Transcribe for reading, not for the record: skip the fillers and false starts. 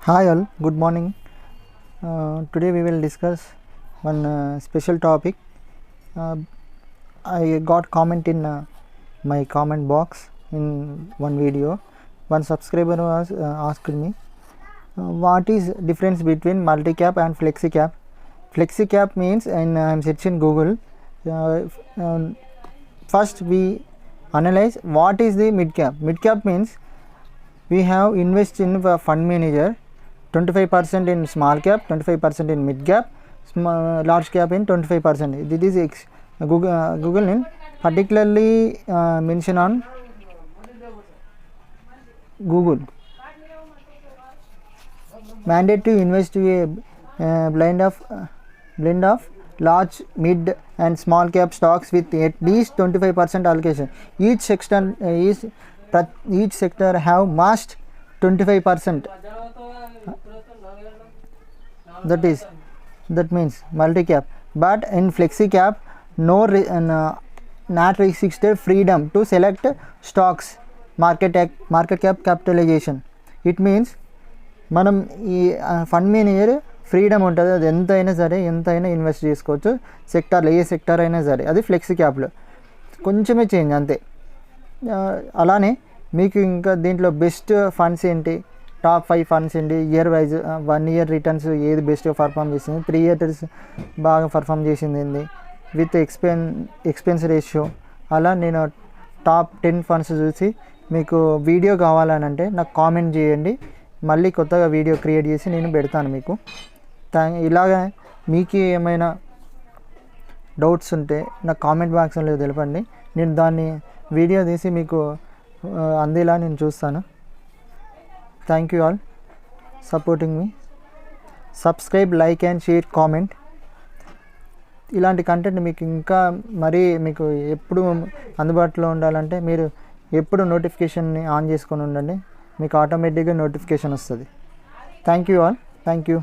Hi all, good morning. Today we will discuss one special topic. I got comment in my comment box in one video. One subscriber was asked me what is difference between multi-cap and flexi-cap. Flexi-cap means, and I am searching Google. First we analyze what is the mid-cap. Mid-cap means we have invest in a fund manager 25% in small cap, 25% in mid cap, large cap in 25%. This is Google in particularly mention on Google. Mandate to invest to a blend of large, mid and small cap stocks with at least 25% allocation. Each sector have must 25%. That means multi-cap. But in flexi-cap, not restricted freedom to select stocks, market cap capitalization. It means మనం ఈ fund manager freedom ఉంటుంది, అది ఎంతైనా సరే ఎంతైనా invest చేసుకోవచ్చు సెక్టార్లో, ఏ sector అయినా సరే. అది ఫ్లెక్సీ క్యాప్లో కొంచెమే చేంజ్ అంతే. అలానే మీకు ఇంకా దీంట్లో బెస్ట్ ఫండ్స్ ఏంటి, టాప్ 5 ఫండ్స్ ఏంటి, ఇయర్ వైజ్ 1 ఇయర్ రిటర్న్స్ ఏది బెస్ట్గా పర్ఫామ్ చేసింది, 3 ఇయర్స్ బాగా పర్ఫామ్ చేసింది ఏంది, విత్ ఎక్స్పెన్స్ రేషియో. అలా నేను టాప్ 10 ఫండ్స్ చూసి మీకు వీడియో కావాలనంటే నాకు కామెంట్ చేయండి, మళ్ళీ కొత్తగా వీడియో క్రియేట్ చేసి నేను పెడతాను మీకు. ఇలాగా మీకు ఏమైనా డౌట్స్ ఉంటే నాకు కామెంట్ బాక్స్లో తెలపండి, నేను దాన్ని వీడియో తీసి మీకు అందేలా నేను చూస్తాను. Thank you all supporting me. Subscribe, like and share, comment. ఇలాంటి కంటెంట్ మీకు ఇంకా మరీ మీకు ఎప్పుడు అందుబాటులో ఉండాలంటే మీరు ఎప్పుడు నోటిఫికేషన్ని ఆన్ చేసుకొని ఉండండి, మీకు ఆటోమేటిక్గా నోటిఫికేషన్ వస్తుంది. Thank you all, thank you.